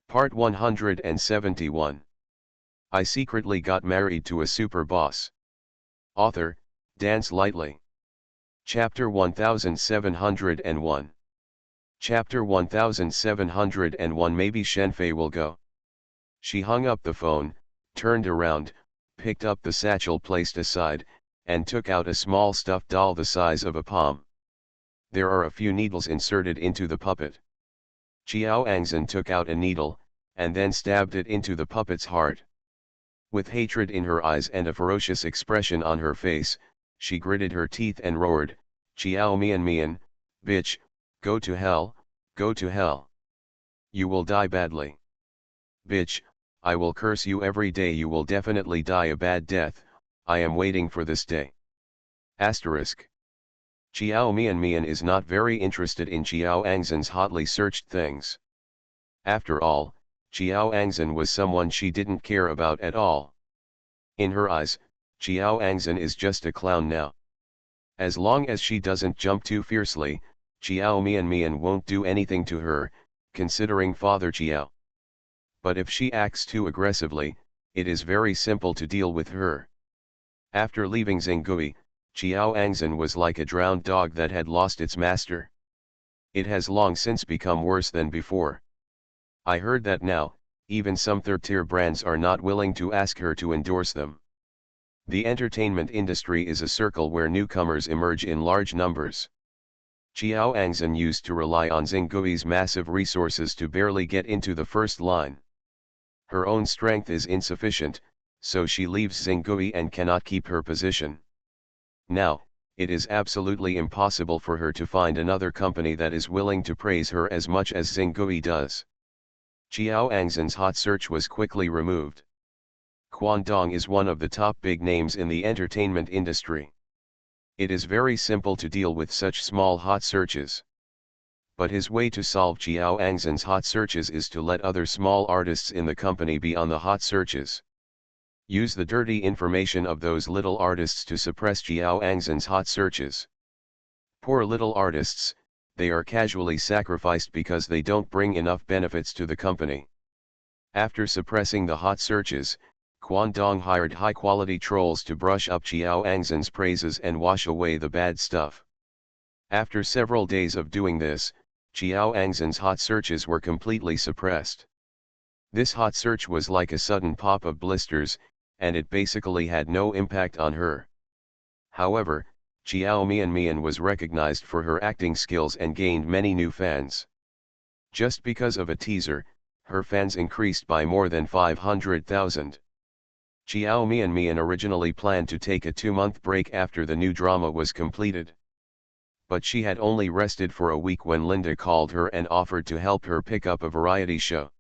Part 171. I secretly got married to a super boss. Author, Dance Lightly. Chapter 1701. Chapter 1701. Maybe Shenfei will go. She hung up the phone, turned around, picked up the satchel placed aside, and took out a small stuffed doll the size of a palm. There are a few needles inserted into the puppet. Qiao Angzhen took out a needle, and then stabbed it into the puppet's heart. With hatred in her eyes and a ferocious expression on her face, she gritted her teeth and roared, "Qiao Mian, bitch, go to hell, go to hell. You will die badly. Bitch, I will curse you every day. You will definitely die a bad death. I am waiting for this day." Asterisk. Qiao Mian is not very interested in Qiao Angzhen's hotly searched things. After all, Qiao Angzhen was someone she didn't care about at all. In her eyes, Qiao Angzhen is just a clown now. As long as she doesn't jump too fiercely, Qiao Mian won't do anything to her, considering Father Qiao. But if she acts too aggressively, it is very simple to deal with her. After leaving Xinggui, Qiao Angzhen was like a drowned dog that had lost its master. It has long since become worse than before. I heard that now, even some third-tier brands are not willing to ask her to endorse them. The entertainment industry is a circle where newcomers emerge in large numbers. Qiao Angzhen used to rely on Xinggui's massive resources to barely get into the first line. Her own strength is insufficient, so she leaves Xinggui and cannot keep her position. Now, it is absolutely impossible for her to find another company that is willing to praise her as much as Xinggui does. Qiao Angzhen's hot search was quickly removed. Quan Dong is one of the top big names in the entertainment industry. It is very simple to deal with such small hot searches. But his way to solve Qiao Angzhen's hot searches is to let other small artists in the company be on the hot searches. Use the dirty information of those little artists to suppress Qiao Angzhen's hot searches. Poor little artists, they are casually sacrificed because they don't bring enough benefits to the company. After suppressing the hot searches, Quan Dong hired high-quality trolls to brush up Qiao Angzhen's praises and wash away the bad stuff. After several days of doing this, Qiao Angzhen's hot searches were completely suppressed. This hot search was like a sudden pop of blisters, and it basically had no impact on her. However, Qiao Mian was recognized for her acting skills and gained many new fans. Just because of a teaser, her fans increased by more than 500,000. Qiao Mian originally planned to take a 2-month break after the new drama was completed. But she had only rested for a week when Linda called her and offered to help her pick up a variety show.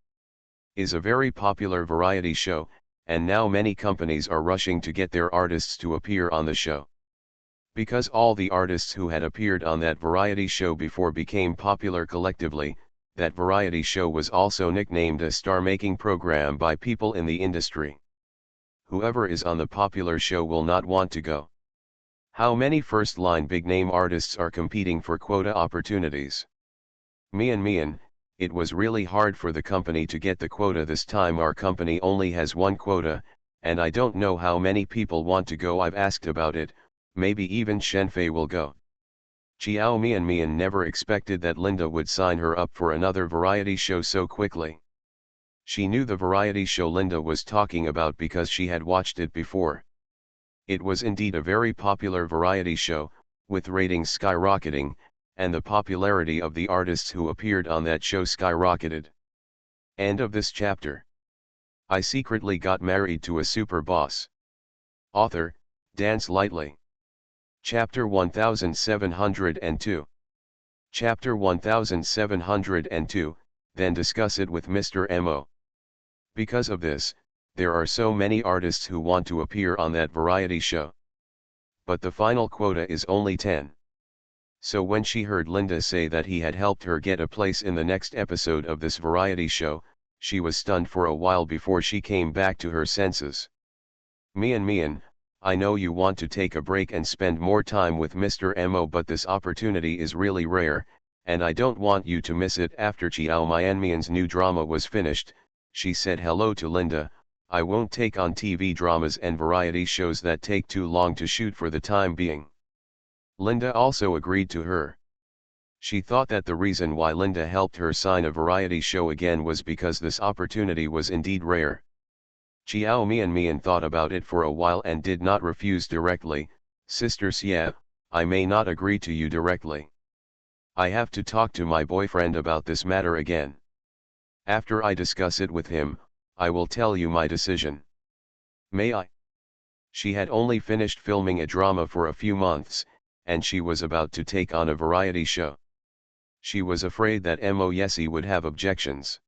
It is a very popular variety show, and now many companies are rushing to get their artists to appear on the show. Because all the artists who had appeared on that variety show before became popular collectively, that variety show was also nicknamed a star-making program by people in the industry. Whoever is on the popular show will not want to go. How many first-line big-name artists are competing for quota opportunities? Mian, it was really hard for the company to get the quota this time. Our company only has one quota, and I don't know how many people want to go. I've asked about it, maybe even Shenfei will go. Qiao Mian never expected that Linda would sign her up for another variety show so quickly. She knew the variety show Linda was talking about because she had watched it before. It was indeed a very popular variety show, with ratings skyrocketing, and the popularity of the artists who appeared on that show skyrocketed. End of this chapter. I secretly got married to a super boss. Author, Dance Lightly. Chapter 1702. Chapter 1702, then discuss it with Mr. Mo. Because of this, there are so many artists who want to appear on that variety show. But the final quota is only 10. So when she heard Linda say that he had helped her get a place in the next episode of this variety show, she was stunned for a while before she came back to her senses. Mian, I know you want to take a break and spend more time with Mr. Mo, but this opportunity is really rare, and I don't want you to miss it. After Chiao Mianmian's new drama was finished, she said hello to Linda. I won't take on TV dramas and variety shows that take too long to shoot for the time being. Linda also agreed to her. She thought that the reason why Linda helped her sign a variety show again was because this opportunity was indeed rare. Chiao Mianmian thought about it for a while and did not refuse directly. Sister Xie, I may not agree to you directly. I have to talk to my boyfriend about this matter again. After I discuss it with him, I will tell you my decision. May I? She had only finished filming a drama for a few months, and she was about to take on a variety show. She was afraid that Mo Yesi would have objections.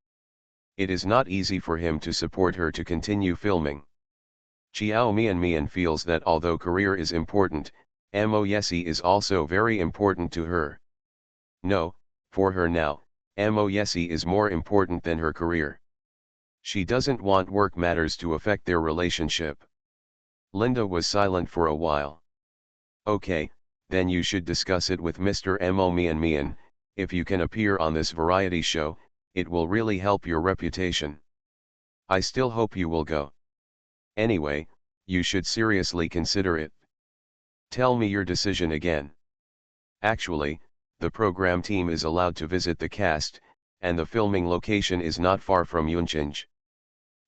It is not easy for him to support her to continue filming. Chiao Mianmian feels that although career is important, Mo Yesi is also very important to her. No, for her now, Mo Yesi is more important than her career. She doesn't want work matters to affect their relationship. Linda was silent for a while. Okay, then you should discuss it with Mr. Mo Mianmian. If you can appear on this variety show, it will really help your reputation. I still hope you will go. Anyway, you should seriously consider it. Tell me your decision again. Actually, the program team is allowed to visit the cast, and the filming location is not far from Yunchinj.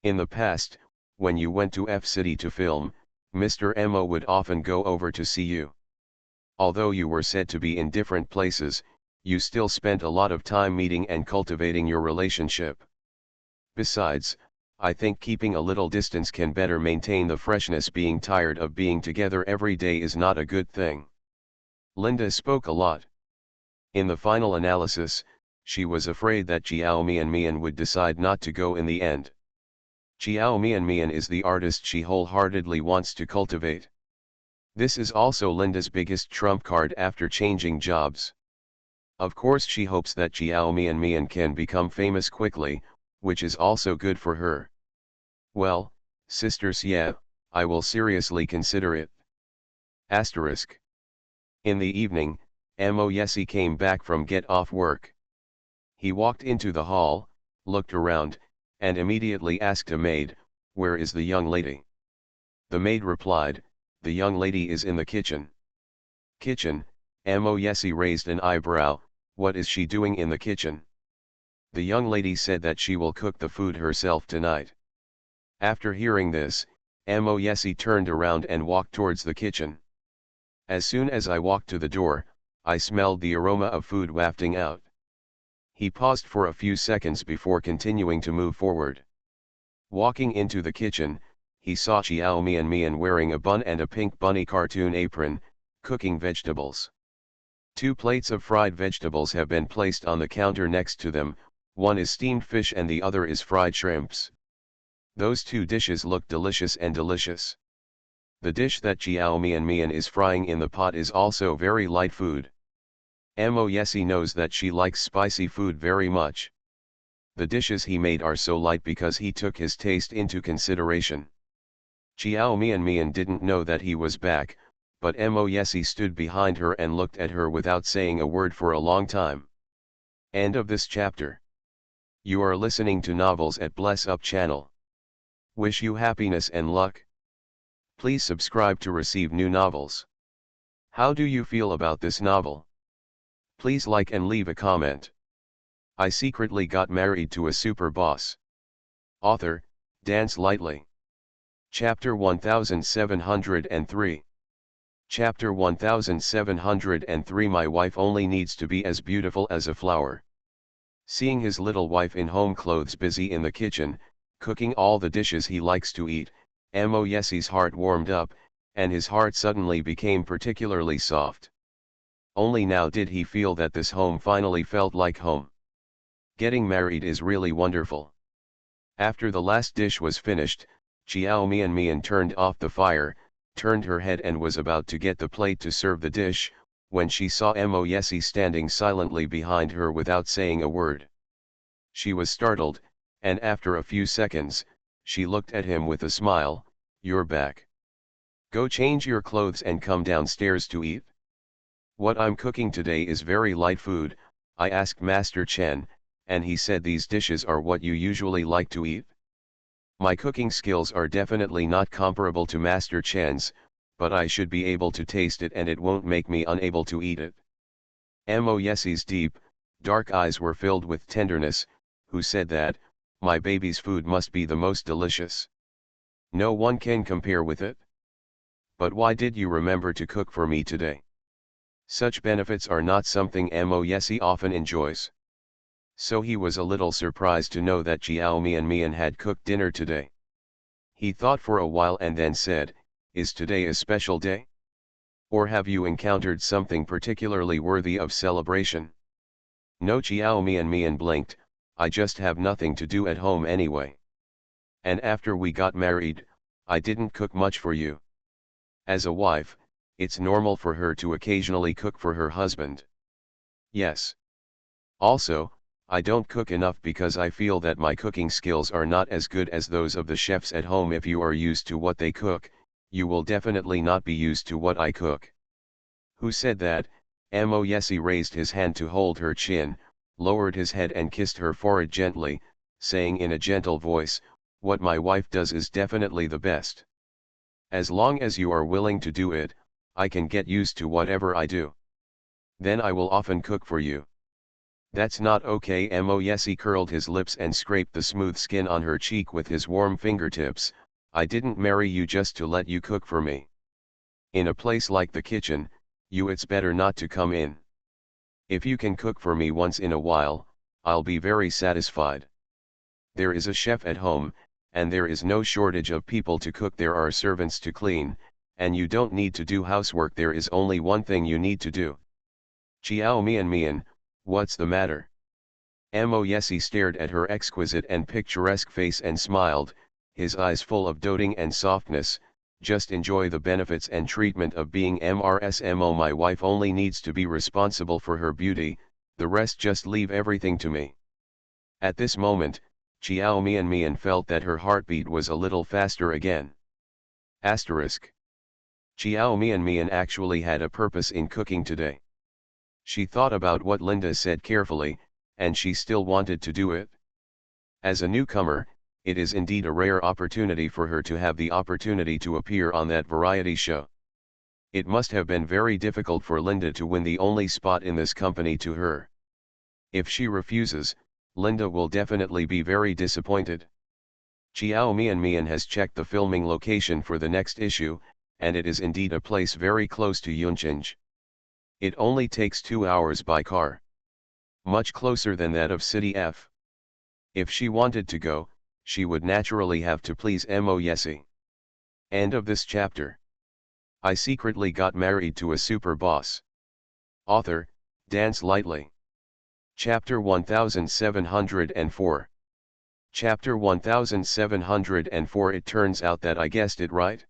In the past, when you went to F City to film, Mr. Mo would often go over to see you. Although you were said to be in different places, you still spent a lot of time meeting and cultivating your relationship. Besides, I think keeping a little distance can better maintain the freshness. Being tired of being together every day is not a good thing. Linda spoke a lot. In the final analysis, she was afraid that Chiao Mianmian would decide not to go in the end. Chiao Mianmian is the artist she wholeheartedly wants to cultivate. This is also Linda's biggest trump card after changing jobs. Of course she hopes that Chiao Mianmian can become famous quickly, which is also good for her. Well, Sister Xie, I will seriously consider it. Asterisk. In the evening, Mo Yesi came back from get off work. He walked into the hall, looked around, and immediately asked a maid, "Where is the young lady?" The maid replied, "The young lady is in the kitchen." Kitchen? Mo Yesi raised an eyebrow. What is she doing in the kitchen? The young lady said that she will cook the food herself tonight. After hearing this, Mo Yesi turned around and walked towards the kitchen. As soon as I walked to the door, I smelled the aroma of food wafting out. He paused for a few seconds before continuing to move forward. Walking into the kitchen, he saw Chiao Mianmian wearing a bun and a pink bunny cartoon apron, cooking vegetables. 2 plates of fried vegetables have been placed on the counter next to them, one is steamed fish and the other is fried shrimps. Those 2 dishes look delicious and delicious. The dish that Chiao Mianmian is frying in the pot is also very light food. Mo Yesi knows that she likes spicy food very much. The dishes he made are so light because he took his taste into consideration. Chiao Mianmian didn't know that he was back, but Mo Yesi stood behind her and looked at her without saying a word for a long time. End of this chapter. You are listening to Novels at Bless Up channel. Wish you happiness and luck. Please subscribe to receive new novels. How do you feel about this novel? Please like and leave a comment. I secretly got married to a super boss. Author, Dance Lightly. Chapter 1703. Chapter 1703. My wife only needs to be as beautiful as a flower. Seeing his little wife in home clothes busy in the kitchen, cooking all the dishes he likes to eat, Mo Yesi's heart warmed up, and his heart suddenly became particularly soft. Only now did he feel that this home finally felt like home. Getting married is really wonderful. After the last dish was finished, Chiao Mianmian turned off the fire, turned her head and was about to get the plate to serve the dish, when she saw Mo Yesi standing silently behind her without saying a word. She was startled, and after a few seconds, she looked at him with a smile. "You're back. Go change your clothes and come downstairs to eat. What I'm cooking today is very light food, I asked Master Chen, and he said these dishes are what you usually like to eat. My cooking skills are definitely not comparable to Master Chen's, but I should be able to taste it and it won't make me unable to eat it. Mo Yesie's deep, dark eyes were filled with tenderness, who said that, my baby's food must be the most delicious. No one can compare with it. But why did you remember to cook for me today? Such benefits are not something Mo Yesie often enjoys. So he was a little surprised to know that Jiao Mian had cooked dinner today. He thought for a while and then said, is today a special day? Or have you encountered something particularly worthy of celebration? No, Jiao Mian blinked, I just have nothing to do at home anyway. And after we got married, I didn't cook much for you. As a wife, it's normal for her to occasionally cook for her husband. Yes. Also, I don't cook enough because I feel that my cooking skills are not as good as those of the chefs at home. If you are used to what they cook, you will definitely not be used to what I cook. Who said that? Mo Yesie raised his hand to hold her chin, lowered his head and kissed her forehead gently, saying in a gentle voice, what my wife does is definitely the best. As long as you are willing to do it, I can get used to whatever I do. Then I will often cook for you. That's not okay. Mo Yesie curled his lips and scraped the smooth skin on her cheek with his warm fingertips. I didn't marry you just to let you cook for me. In a place like the kitchen, it's better not to come in. If you can cook for me once in a while, I'll be very satisfied. There is a chef at home, and there is no shortage of people to cook. There are servants to clean, and you don't need to do housework. There is only one thing you need to do. Jiao Mian, what's the matter? Mo Yesie stared at her exquisite and picturesque face and smiled, his eyes full of doting and softness. Just enjoy the benefits and treatment of being MRSMO. My wife only needs to be responsible for her beauty, the rest just leave everything to me. At this moment, Jiao Mian felt that her heartbeat was a little faster again. Asterisk. Jiao Mian actually had a purpose in cooking today. She thought about what Linda said carefully, and she still wanted to do it. As a newcomer, it is indeed a rare opportunity for her to have the opportunity to appear on that variety show. It must have been very difficult for Linda to win the only spot in this company to her. If she refuses, Linda will definitely be very disappointed. Jiao Mian has checked the filming location for the next issue, and it is indeed a place very close to Yunqing. It only takes 2 hours by car. Much closer than that of City F. If she wanted to go, she would naturally have to please Mo Yesie. End of this chapter. I secretly got married to a super boss. Author, Dance Lightly. Chapter 1704. Chapter 1704. It turns out that I guessed it right.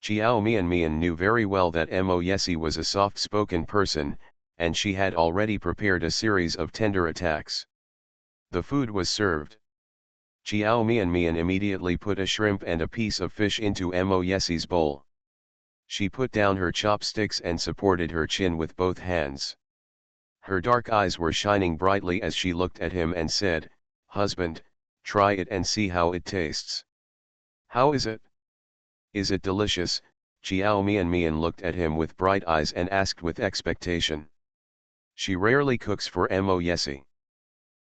Jiao Mian knew very well that Mo Yesie was a soft-spoken person, and she had already prepared a series of tender attacks. The food was served. Jiao Mian immediately put a shrimp and a piece of fish into Mo Yesie's bowl. She put down her chopsticks and supported her chin with both hands. Her dark eyes were shining brightly as she looked at him and said, "Husband, try it and see how it tastes." "How is it? Is it delicious?" Jiao Mian looked at him with bright eyes and asked with expectation. She rarely cooks for Mo Yesie.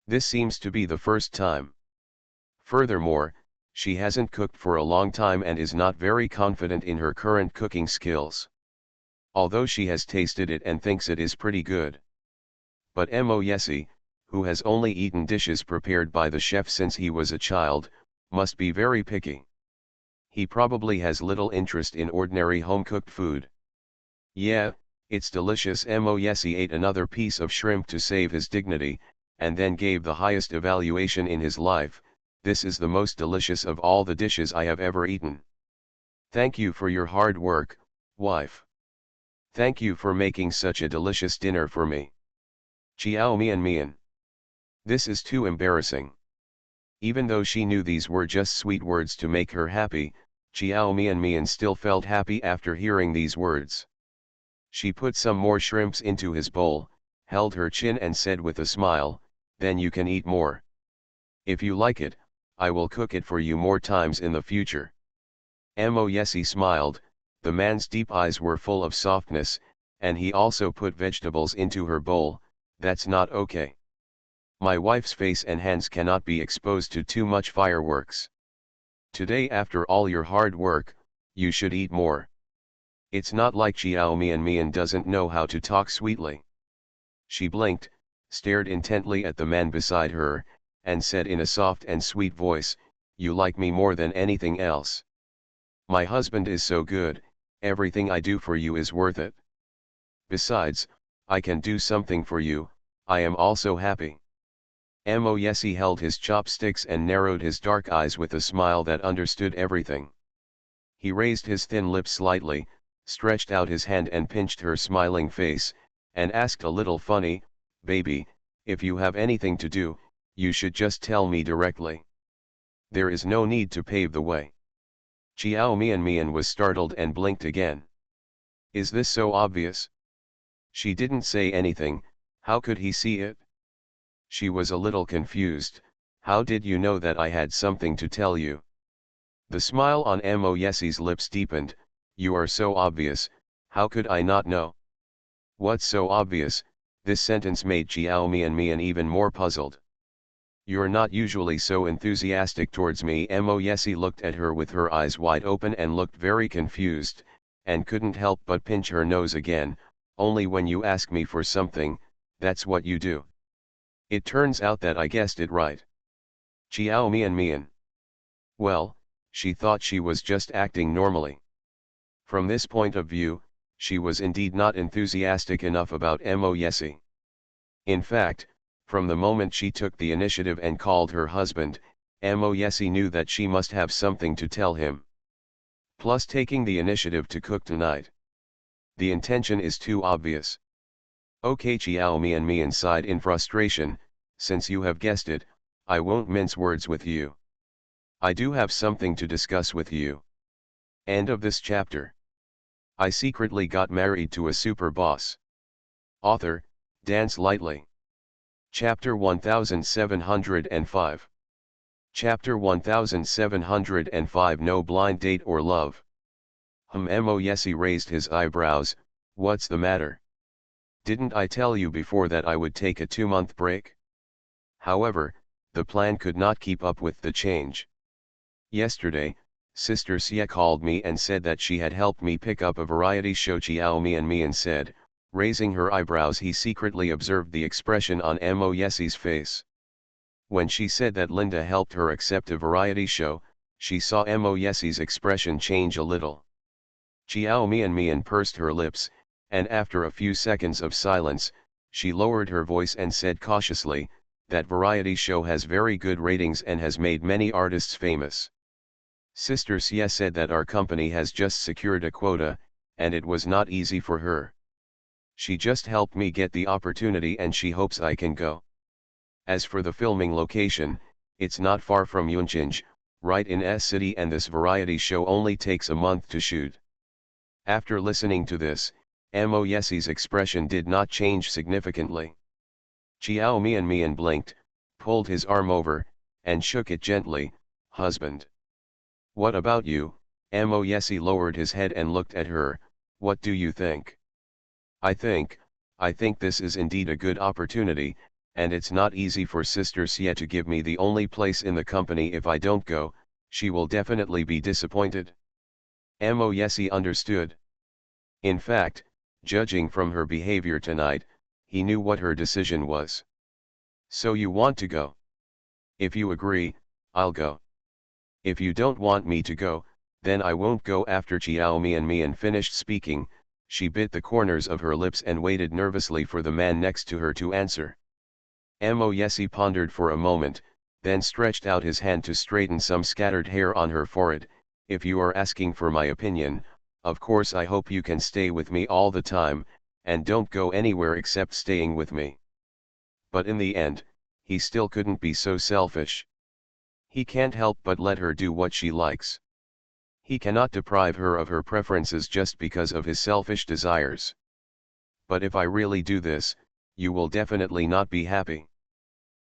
This seems to be the first time. Furthermore, she hasn't cooked for a long time and is not very confident in her current cooking skills. Although she has tasted it and thinks it is pretty good. But Mo Yesie, who has only eaten dishes prepared by the chef since he was a child, must be very picky. He probably has little interest in ordinary home-cooked food. Yeah, it's delicious. Mo Yesie ate another piece of shrimp to save his dignity, and then gave the highest evaluation in his life. This is the most delicious of all the dishes I have ever eaten. Thank you for your hard work, wife. Thank you for making such a delicious dinner for me. Jiao Mian. This is too embarrassing. Even though she knew these were just sweet words to make her happy, Jiao Mian still felt happy after hearing these words. She put some more shrimps into his bowl, held her chin and said with a smile, "Then you can eat more. If you like it, I will cook it for you more times in the future." Moyesi smiled, the man's deep eyes were full of softness, and he also put vegetables into her bowl. "That's not okay. My wife's face and hands cannot be exposed to too much fireworks. Today, after all your hard work, you should eat more." It's not like Xiao Mian doesn't know how to talk sweetly. She blinked, stared intently at the man beside her, and said in a soft and sweet voice, "You like me more than anything else. My husband is so good, everything I do for you is worth it. Besides, I can do something for you, I am also happy." Moyesi held his chopsticks and narrowed his dark eyes with a smile that understood everything. He raised his thin lips slightly, stretched out his hand and pinched her smiling face, and asked a little funny, "Baby, if you have anything to do, you should just tell me directly. There is no need to pave the way." Xiao Mian was startled and blinked again. Is this so obvious? She didn't say anything, how could he see it? She was a little confused. "How did you know that I had something to tell you?" The smile on Moyesi's lips deepened. "You are so obvious, how could I not know?" "What's so obvious?" This sentence made Xiao Mian even more puzzled. "You're not usually so enthusiastic towards me." Moyesi looked at her with her eyes wide open and looked very confused, and couldn't help but pinch her nose again. "Only when you ask me for something, that's what you do." It turns out that I guessed it right. Xiao Mian. Well, she thought she was just acting normally. From this point of view, she was indeed not enthusiastic enough about Moyesi. In fact, from the moment she took the initiative and called her husband, Moyesi knew that she must have something to tell him. Plus taking the initiative to cook tonight. The intention is too obvious. "Okay," Xiao Mian sighed in frustration, "since you have guessed it, I won't mince words with you. I do have something to discuss with you." End of this chapter. I secretly got married to a super boss. Author, Dance Lightly. Chapter 1705. Chapter 1705. No blind date or love. Moyesi raised his eyebrows. "What's the matter? Didn't I tell you before that I would take a 2-month break?" However, the plan could not keep up with the change. "Yesterday, Sister Xie called me and said that she had helped me pick up a variety show." Xiao Mian said, raising her eyebrows. He secretly observed the expression on Moyesi's face. When she said that Linda helped her accept a variety show, she saw Moyesi's expression change a little. Xiao Mian pursed her lips, and after a few seconds of silence, she lowered her voice and said cautiously, "That variety show has very good ratings and has made many artists famous. Sister Xie said that our company has just secured a quota, and it was not easy for her. She just helped me get the opportunity and she hopes I can go. As for the filming location, it's not far from Yunqing, right in S City, and this variety show only takes a month to shoot." After listening to this, Moyesi's expression did not change significantly. Xiao Mian blinked, pulled his arm over, and shook it gently. "Husband. What about you?" Moyesi lowered his head and looked at her. "What do you think?" I think this is indeed a good opportunity, and it's not easy for Sister Xie to give me the only place in the company. If I don't go, she will definitely be disappointed." Moyesi understood. In fact, judging from her behavior tonight, he knew what her decision was. "So you want to go? If you agree, I'll go. If you don't want me to go, then I won't go." After Xiao Mian finished speaking, she bit the corners of her lips and waited nervously for the man next to her to answer. Moyesi pondered for a moment, then stretched out his hand to straighten some scattered hair on her forehead. "If you are asking for my opinion, of course I hope you can stay with me all the time, and don't go anywhere except staying with me." But in the end, he still couldn't be so selfish. He can't help but let her do what she likes. He cannot deprive her of her preferences just because of his selfish desires. "But if I really do this, you will definitely not be happy.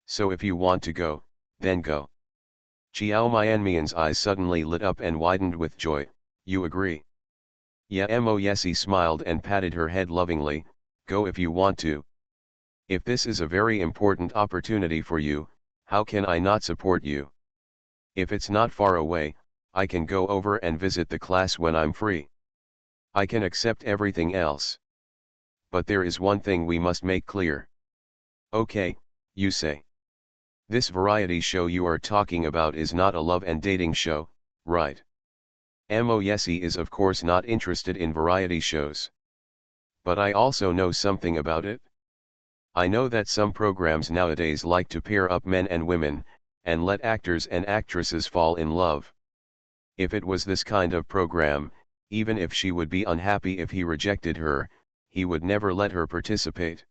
So if you want to go, then go. Chiao Mianmian's eyes suddenly lit up and widened with joy. You agree? Yeah, Mo Yesi smiled and patted her head lovingly. Go if you want to. If this is a very important opportunity for you, how can I not support you? If it's not far away, I can go over and visit the class when I'm free. I can accept everything else. But there is one thing we must make clear. Okay, you say. This variety show you are talking about is not a love and dating show, right? Mo Yesi is of course not interested in variety shows. But I also know something about it. I know that some programs nowadays like to pair up men and women, and let actors and actresses fall in love. If it was this kind of program, even if she would be unhappy if he rejected her, he would never let her participate.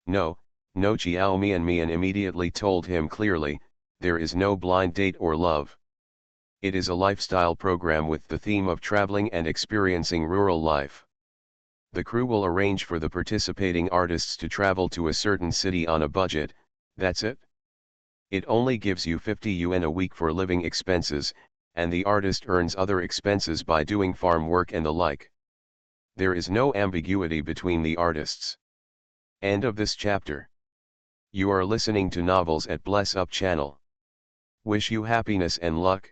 No, no, Chiao Mian immediately told him clearly, there is no blind date or love. It is a lifestyle program with the theme of traveling and experiencing rural life. The crew will arrange for the participating artists to travel to a certain city on a budget, that's it. It only gives you 50 yuan a week for living expenses, and the artist earns other expenses by doing farm work and the like. There is no ambiguity between the artists. End of this chapter. You are listening to Novels at Bless Up channel. Wish you happiness and luck.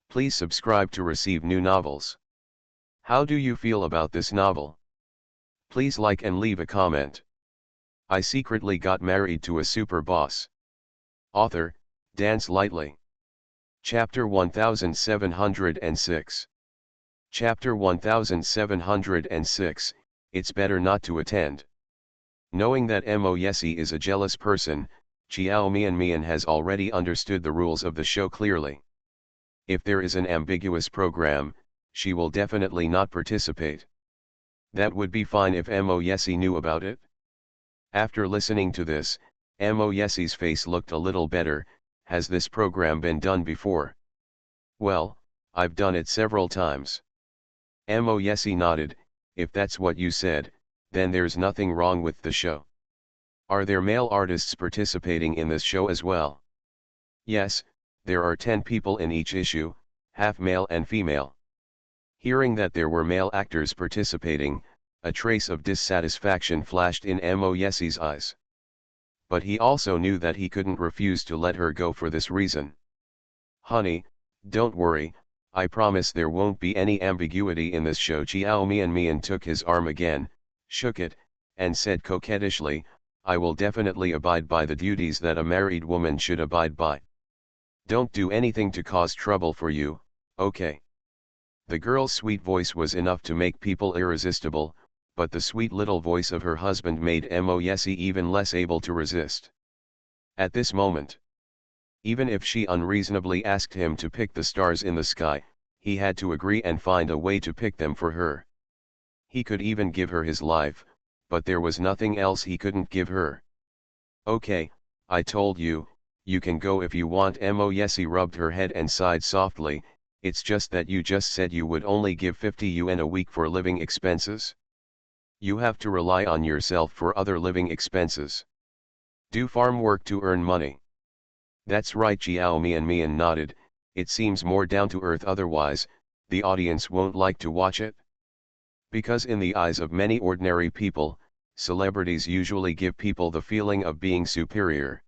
Please subscribe to receive new novels. How do you feel about this novel? Please like and leave a comment. I secretly got married to a super boss. Author, Dance Lightly. Chapter 1706. Chapter 1706, It's Better Not to Attend. Knowing that Mo Yesi is a jealous person, Chiao Mian has already understood the rules of the show clearly. If there is an ambiguous program, she will definitely not participate. That would be fine if Mo Yesi knew about it. After listening to this, Mo Yesi's face looked a little better. Has this program been done before? Well, I've done it several times. Mo Yesi nodded. If that's what you said, then there's nothing wrong with the show. Are there male artists participating in this show as well? Yes, there are 10 people in each issue, half male and female. Hearing that there were male actors participating, a trace of dissatisfaction flashed in Mo Yesi's eyes. But he also knew that he couldn't refuse to let her go for this reason. Honey, don't worry, I promise there won't be any ambiguity in this show. Chiao Mian took his arm again, shook it, and said coquettishly, I will definitely abide by the duties that a married woman should abide by. Don't do anything to cause trouble for you, okay? The girl's sweet voice was enough to make people irresistible, but the sweet little voice of her husband made Mo Yesi even less able to resist. At this moment, even if she unreasonably asked him to pick the stars in the sky, he had to agree and find a way to pick them for her. He could even give her his life, but there was nothing else he couldn't give her. Okay, I told you, you can go if you want. Mo Yesi rubbed her head and sighed softly. It's just that you just said you would only give 50 yuan a week for living expenses. You have to rely on yourself for other living expenses. Do farm work to earn money. That's right. Chiao Mian nodded. It seems more down to earth, otherwise, the audience won't like to watch it. Because in the eyes of many ordinary people, celebrities usually give people the feeling of being superior.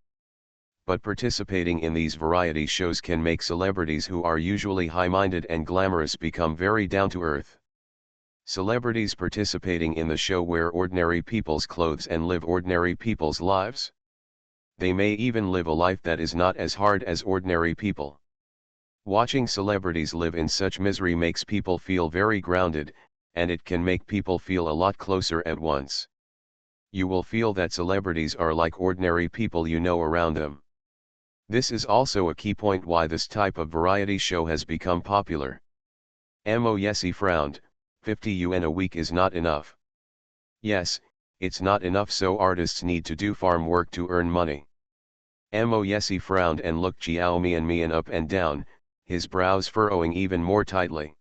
But participating in these variety shows can make celebrities who are usually high-minded and glamorous become very down to earth. Celebrities participating in the show wear ordinary people's clothes and live ordinary people's lives. They may even live a life that is not as hard as ordinary people. Watching celebrities live in such misery makes people feel very grounded, and it can make people feel a lot closer at once. You will feel that celebrities are like ordinary people you know around them. This is also a key point why this type of variety show has become popular. Mo Yesi frowned. 50 yuan a week is not enough. Yes, it's not enough, so artists need to do farm work to earn money. Mo Yesi frowned and looked Chiao Mian up and down, his brows furrowing even more tightly.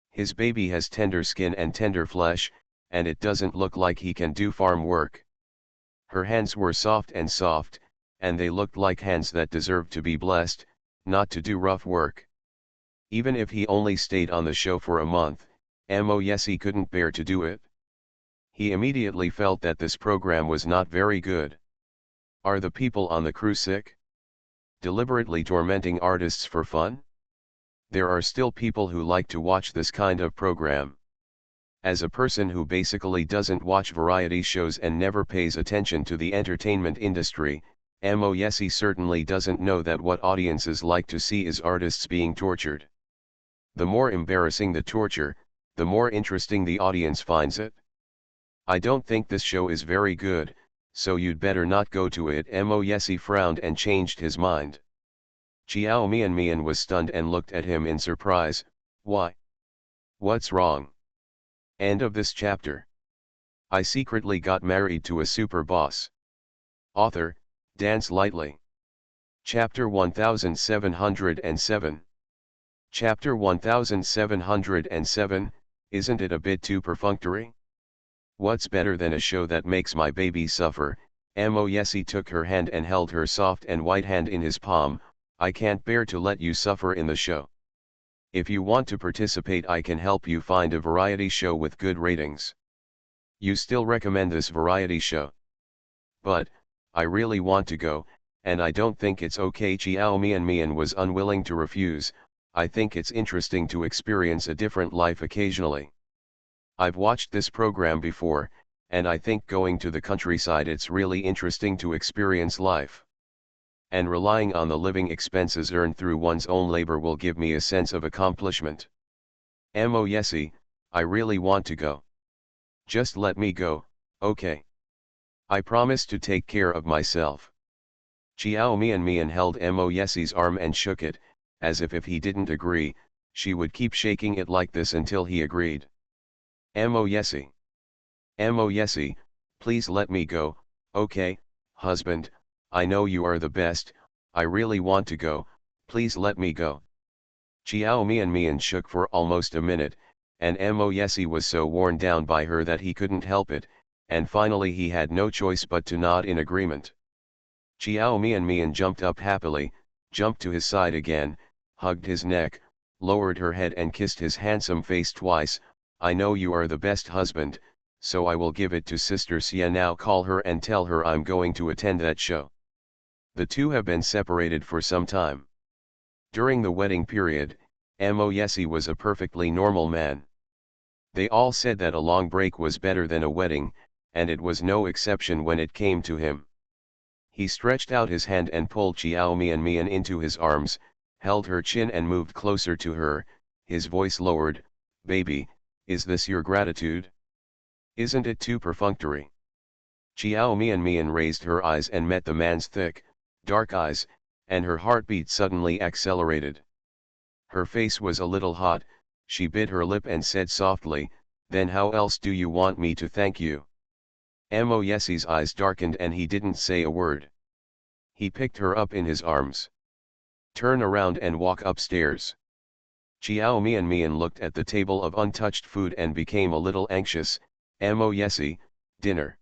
His baby has tender skin and tender flesh, and it doesn't look like he can do farm work. Her hands were soft, and they looked like hands that deserved to be blessed, not to do rough work. Even if he only stayed on the show for a month, Moyesi couldn't bear to do it. He immediately felt that this program was not very good. Are the people on the crew sick? Deliberately tormenting artists for fun? There are still people who like to watch this kind of program. As a person who basically doesn't watch variety shows and never pays attention to the entertainment industry, Moyesi certainly doesn't know that what audiences like to see is artists being tortured. The more embarrassing the torture, the more interesting the audience finds it. I don't think this show is very good, so you'd better not go to it. Moyesi frowned and changed his mind. Chiao Mian was stunned and looked at him in surprise. Why? What's wrong? End of this chapter. I secretly got married to a super boss. Author, Dance Lightly. Chapter 1707. Chapter 1707, isn't it a bit too perfunctory? What's better than a show that makes my baby suffer? Moyesi took her hand and held her soft and white hand in his palm. I can't bear to let you suffer in the show. If you want to participate, I can help you find a variety show with good ratings. You still recommend this variety show? But, I really want to go, and I don't think it's okay. Chiao Mian was unwilling to refuse. I think it's interesting to experience a different life occasionally. I've watched this program before, and I think going to the countryside, it's really interesting to experience life. And relying on the living expenses earned through one's own labor will give me a sense of accomplishment. Moyesi, I really want to go. Just let me go, okay? I promise to take care of myself. Chiao Mian held Moyesi's arm and shook it, as if he didn't agree, she would keep shaking it like this until he agreed. Moyesi, please let me go, okay, husband, I know you are the best, I really want to go, please let me go. Chiao Mian shook for almost a minute, and Moyesi was so worn down by her that he couldn't help it, and finally he had no choice but to nod in agreement. Chiao Mian jumped up happily, jumped to his side again, hugged his neck, lowered her head and kissed his handsome face twice. I know you are the best husband, so I will give it to Sister Xia now. Call her and tell her I'm going to attend that show. The two have been separated for some time. During the wedding period, Moyesi was a perfectly normal man. They all said that a long break was better than a wedding, and it was no exception when it came to him. He stretched out his hand and pulled Chiao Mian into his arms, held her chin and moved closer to her, his voice lowered. Baby, is this your gratitude? Isn't it too perfunctory? Chiao Mian raised her eyes and met the man's thick, dark eyes, and her heartbeat suddenly accelerated. Her face was a little hot, she bit her lip and said softly, then how else do you want me to thank you? Moyesi's eyes darkened and he didn't say a word. He picked her up in his arms. Turn around and walk upstairs. Chiao Mian looked at the table of untouched food and became a little anxious. Moyesi, dinner.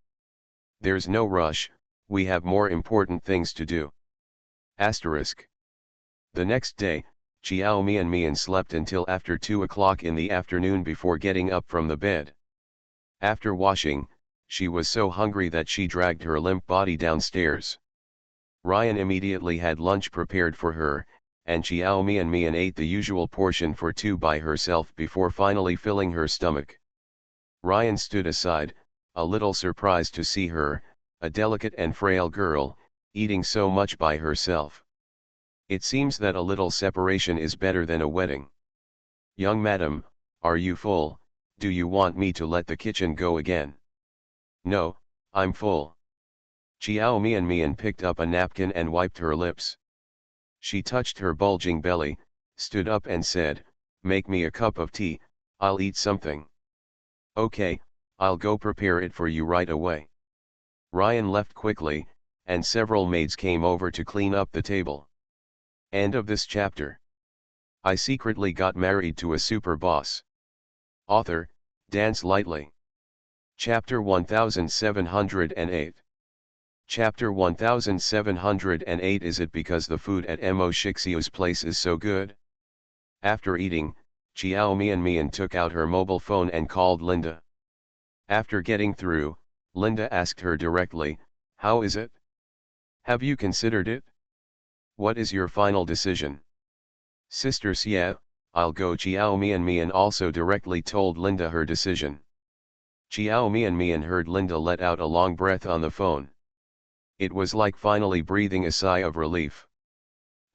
There's no rush, we have more important things to do. Asterisk. The next day, Chiao Mian slept until after 2 o'clock in the afternoon before getting up from the bed. After washing, she was so hungry that she dragged her limp body downstairs. Ryan immediately had lunch prepared for her, and Chiao Mian ate the usual portion for two by herself before finally filling her stomach. Ryan stood aside, a little surprised to see her, a delicate and frail girl, eating so much by herself. It seems that a little separation is better than a wedding. Young madam, are you full? Do you want me to let the kitchen go again? No, I'm full. Chiao Mian picked up a napkin and wiped her lips. She touched her bulging belly, stood up and said, make me a cup of tea, I'll eat something. Okay, I'll go prepare it for you right away. Ryan left quickly, and several maids came over to clean up the table. End of this chapter. I secretly got married to a super boss. Author, Dance Lightly. Chapter 1708. Chapter 1708. Is it because the food at Mo Shixiu's place is so good? After eating, Chiao Mian took out her mobile phone and called Linda. After getting through, Linda asked her directly, "How is it? Have you considered it? What is your final decision?" "Sister Xie, I'll go." Chiao Mian also directly told Linda her decision. Chiao Mian heard Linda let out a long breath on the phone. It was like finally breathing a sigh of relief.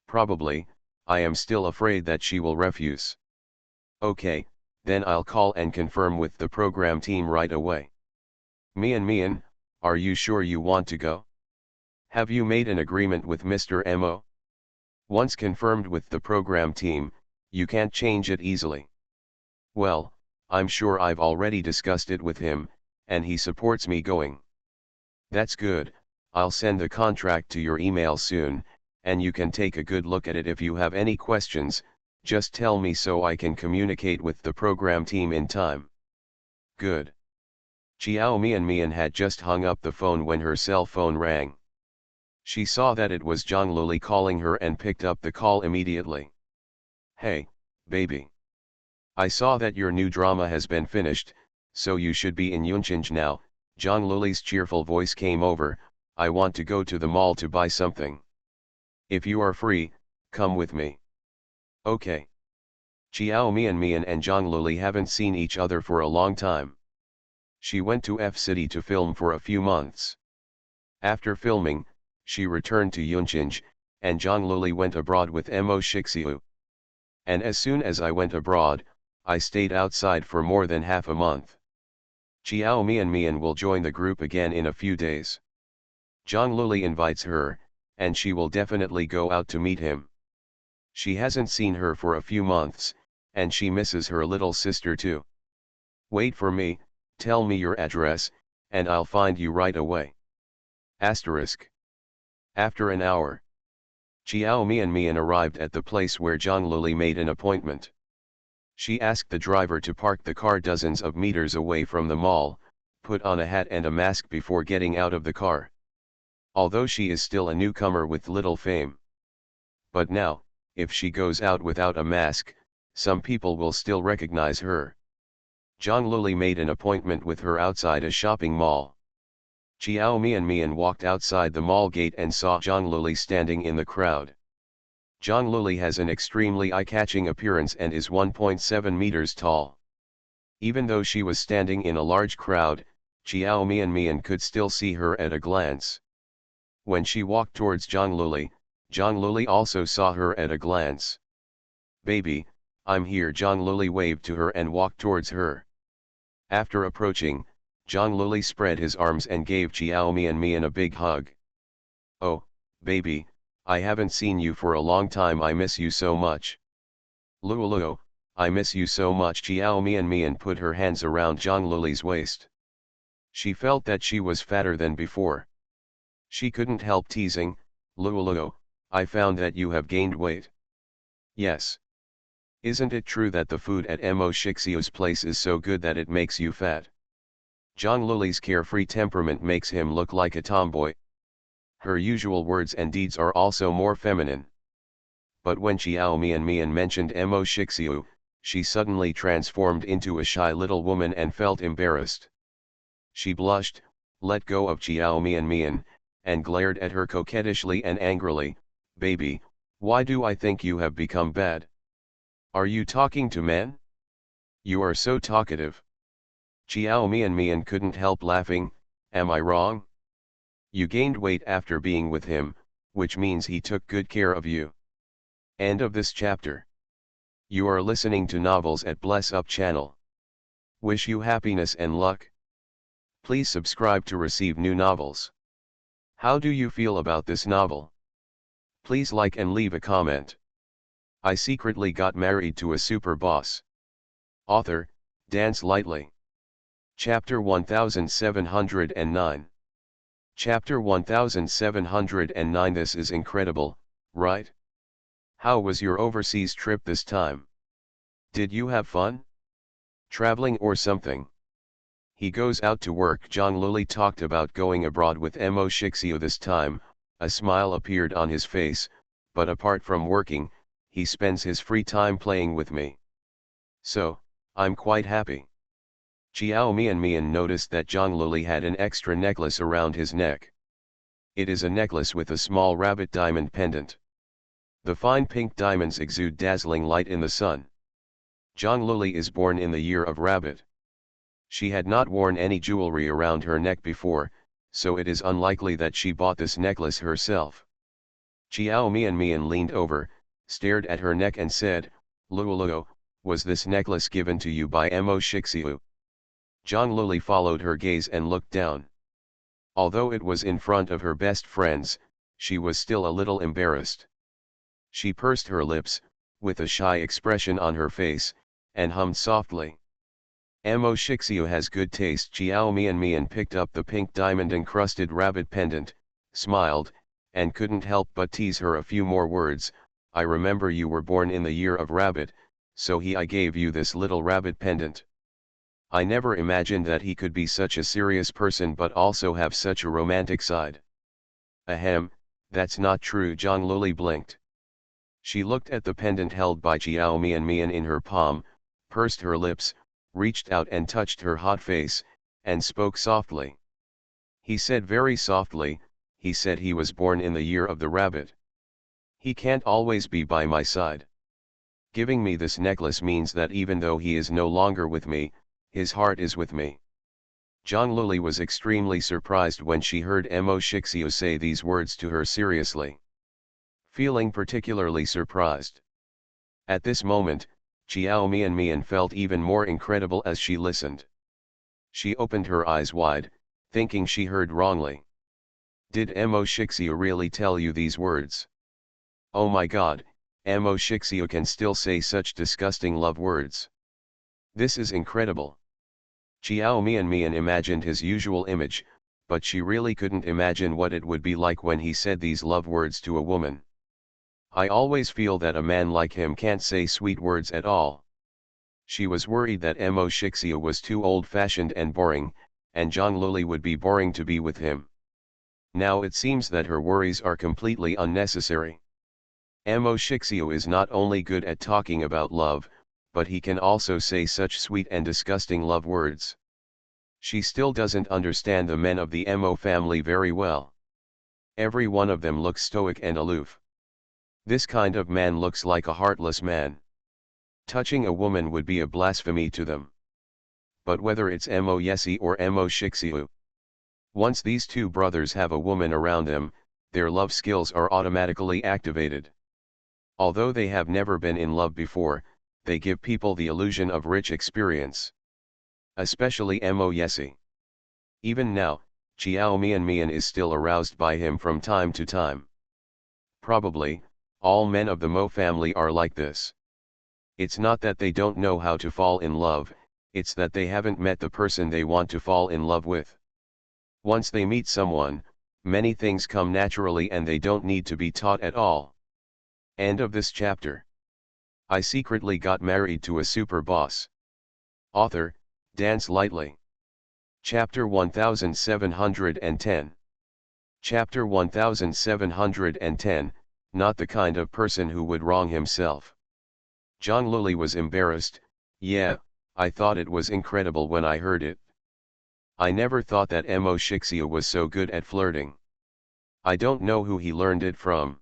"Probably, I am still afraid that she will refuse." "Okay, then I'll call and confirm with the program team right away." Mian, are you sure you want to go? Have you made an agreement with Mr. Mo? Once confirmed with the program team, you can't change it easily. "Well, I'm sure I've already discussed it with him, and he supports me going." "That's good. I'll send the contract to your email soon, and you can take a good look at it. If you have any questions, just tell me so I can communicate with the program team in time." "Good." Chiao Mian had just hung up the phone when her cell phone rang. She saw that it was Zhang Luli calling her and picked up the call immediately. "Hey, baby. I saw that your new drama has been finished, so you should be in Yunqing now." Zhang Luli's cheerful voice came over. "I want to go to the mall to buy something. If you are free, come with me." "Okay." Chiao Mian and Zhang Luli haven't seen each other for a long time. She went to F City to film for a few months. After filming, she returned to Yunqing, and Zhang Luli went abroad with Mo Shixiu. "And as soon as I went abroad, I stayed outside for more than half a month. Chiao Mian will join the group again in a few days. Zhang Luli invites her, and she will definitely go out to meet him. She hasn't seen her for a few months, and she misses her little sister too. Wait for me, tell me your address, and I'll find you right away." Asterisk. After an hour, Chiao Mian arrived at the place where Zhang Luli made an appointment. She asked the driver to park the car dozens of meters away from the mall, put on a hat and a mask before getting out of the car. Although she is still a newcomer with little fame. But now, if she goes out without a mask, some people will still recognize her. Zhang Luli made an appointment with her outside a shopping mall. Chiao Mian walked outside the mall gate and saw Zhang Luli standing in the crowd. Zhang Luli has an extremely eye-catching appearance and is 1.7 meters tall. Even though she was standing in a large crowd, Chiao Mian could still see her at a glance. When she walked towards Zhang Luli also saw her at a glance. "Baby, I'm here." Zhang Luli waved to her and walked towards her. After approaching, Zhang Luli spread his arms and gave Chiao Mian a big hug. "Oh, baby, I haven't seen you for a long time. I miss you so much." "Luo, I miss you so much." Chiao Mian put her hands around Zhang Luli's waist. She felt that she was fatter than before. She couldn't help teasing, "Luo, I found that you have gained weight." "Yes. Isn't it true that the food at Mo Shixiu's place is so good that it makes you fat?" Zhang Luli's carefree temperament makes him look like a tomboy. Her usual words and deeds are also more feminine. But when Chiao Mian mentioned Mo Shixiu, she suddenly transformed into a shy little woman and felt embarrassed. She blushed, let go of Chiao Mian, and glared at her coquettishly and angrily. "Baby, why do I think you have become bad? Are you talking to men? You are so talkative." Chiao Mian couldn't help laughing. "Am I wrong? You gained weight after being with him, which means he took good care of you." End of this chapter. You are listening to Novels at Bless Up channel. Wish you happiness and luck. Please subscribe to receive new novels. How do you feel about this novel? Please like and leave a comment. I secretly got married to a super boss. Author, Dance Lightly. Chapter 1709. Chapter 1709. This is incredible, right? How was your overseas trip this time? Did you have fun? Traveling or something? He goes out to work. Zhang Luli talked about going abroad with Mo Shixio this time. A smile appeared on his face, but apart from working, he spends his free time playing with me. So, I'm quite happy. Chiao Mian noticed that Zhang Luli had an extra necklace around his neck. It is a necklace with a small rabbit diamond pendant. The fine pink diamonds exude dazzling light in the sun. Zhang Luli is born in the year of rabbit. She had not worn any jewelry around her neck before, so it is unlikely that she bought this necklace herself. Chiao Mian leaned over, stared at her neck and said, "Luoluo, was this necklace given to you by Mo Shixiu?" Zhang Luli followed her gaze and looked down. Although it was in front of her best friends, she was still a little embarrassed. She pursed her lips, with a shy expression on her face, and hummed softly. Mo Shixiu has good taste. Chiao Mian picked up the pink diamond-encrusted rabbit pendant, smiled, and couldn't help but tease her a few more words. "I remember you were born in the year of rabbit, so I gave you this little rabbit pendant. I never imagined that he could be such a serious person but also have such a romantic side." "Ahem, that's not true." Zhang Luli blinked. She looked at the pendant held by Chiao Mian in her palm, pursed her lips, reached out and touched her hot face, and spoke softly. "He said very softly, he said he was born in the year of the rabbit. He can't always be by my side. Giving me this necklace means that even though he is no longer with me, his heart is with me." Zhang Luli was extremely surprised when she heard Mo Shixiu say these words to her seriously. Feeling particularly surprised at this moment, Chiao Mian felt even more incredible as she listened. She opened her eyes wide, thinking she heard wrongly. "Did Mo Shixiu really tell you these words? Oh my god, Mo Shixiu can still say such disgusting love words. This is incredible." Chiao Mian imagined his usual image, but she really couldn't imagine what it would be like when he said these love words to a woman. "I always feel that a man like him can't say sweet words at all." She was worried that Mo Shixiu was too old-fashioned and boring, and Zhang Luli would be boring to be with him. Now it seems that her worries are completely unnecessary. Mo Shixiu is not only good at talking about love, but he can also say such sweet and disgusting love words. She still doesn't understand the men of the Mo family very well. Every one of them looks stoic and aloof. This kind of man looks like a heartless man. Touching a woman would be a blasphemy to them. But whether it's Mo Yesi or Mo Shixiu, once these two brothers have a woman around them, their love skills are automatically activated. Although they have never been in love before, they give people the illusion of rich experience. Especially Mo Yesi. Even now, Chiao Mian is still aroused by him from time to time. Probably, all men of the Mo family are like this. It's not that they don't know how to fall in love, it's that they haven't met the person they want to fall in love with. Once they meet someone, many things come naturally and they don't need to be taught at all. End of this chapter. I secretly got married to a super boss. Author, Dance Lightly. Chapter 1710. Chapter 1710, Not the kind of person who would wrong himself. Zhang Luli was embarrassed. "Yeah, I thought it was incredible when I heard it. I never thought that Mo Shixiu was so good at flirting. I don't know who he learned it from.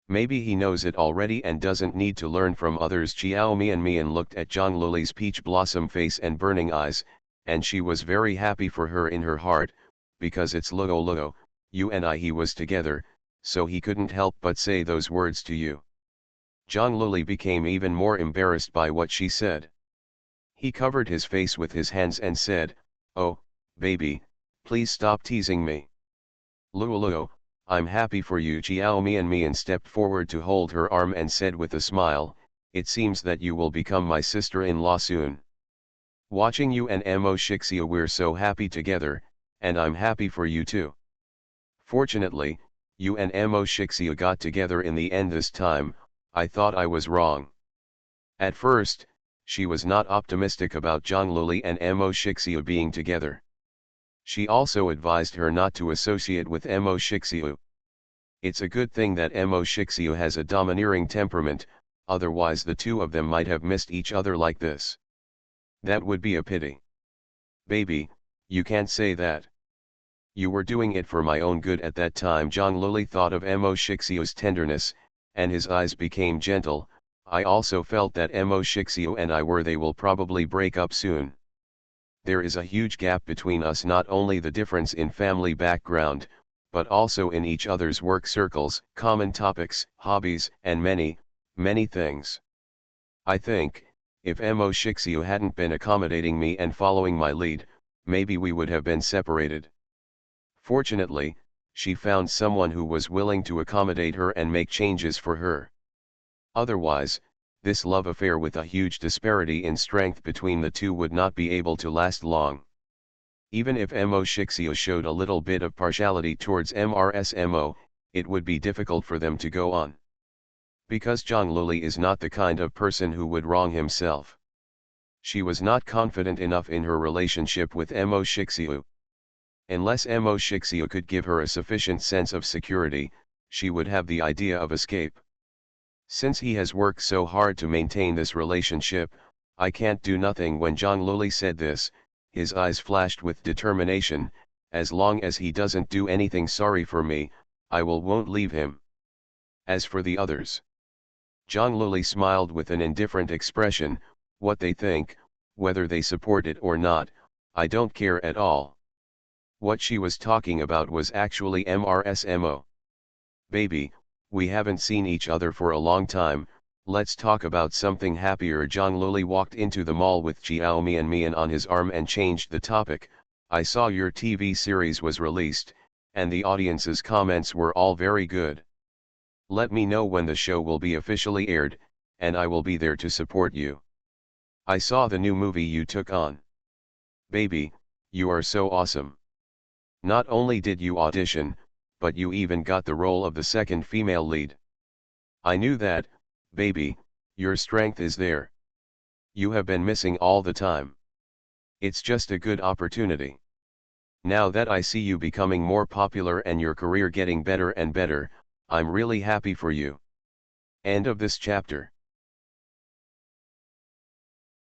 Maybe he knows it already and doesn't need to learn from others." Chiao Mian looked at Zhang Luli's peach blossom face and burning eyes, and she was very happy for her in her heart, because it's Luo, you and he was together, so he couldn't help but say those words to you. Zhang Luli became even more embarrassed by what she said. He covered his face with his hands and said, "Oh, baby, please stop teasing me. Luo, I'm happy for you." Chiao Mian stepped forward to hold her arm and said with a smile, "It seems that you will become my sister-in-law soon. Watching you and Mo Shixiu, we're so happy together, and I'm happy for you too. Fortunately, you and Mo Shixiu got together in the end this time. I thought I was wrong. At first, She was not optimistic about Zhang and Mo Shixiu being together. She also advised her not to associate with Mo Shixiu. It's a good thing that Mo Shixiu has a domineering temperament, otherwise the two of them might have missed each other like this. That would be a pity. Baby, you can't say that. You were doing it for my own good at that time. Zhang Luli thought of Mo Shixiu's tenderness, and his eyes became gentle. I also felt that Mo Shixiu and they will probably break up soon. There is a huge gap between us, not only the difference in family background, but also in each other's work circles, common topics, hobbies, and many, many things. I think, if Mo Shixiu hadn't been accommodating me and following my lead, maybe we would have been separated. Fortunately, she found someone who was willing to accommodate her and make changes for her. Otherwise, this love affair with a huge disparity in strength between the two would not be able to last long. Even if Mo Shixiu showed a little bit of partiality towards Mo, it would be difficult for them to go on. Because Zhang Luli is not the kind of person who would wrong himself. She was not confident enough in her relationship with Mo Shixiu. Unless Mo Shixiu could give her a sufficient sense of security, she would have the idea of escape. Since he has worked so hard to maintain this relationship, I can't do nothing. When Zhang Luli said this, his eyes flashed with determination. As long as he doesn't do anything sorry for me, I won't leave him. As for the others, Zhang Luli smiled with an indifferent expression. What they think, whether they support it or not, I don't care at all. What she was talking about was actually Mo. Baby, we haven't seen each other for a long time, let's talk about something happier. Zhang Luli walked into the mall with Jiao Mian on his arm and changed the topic. I saw your TV series was released, and the audience's comments were all very good. Let me know when the show will be officially aired, and I will be there to support you. I saw the new movie you took on. Baby, you are so awesome. Not only did you audition, but you even got the role of the second female lead. I knew that, baby, your strength is there. You have been missing all the time. It's just a good opportunity. Now that I see you becoming more popular and your career getting better and better, I'm really happy for you. End of this chapter.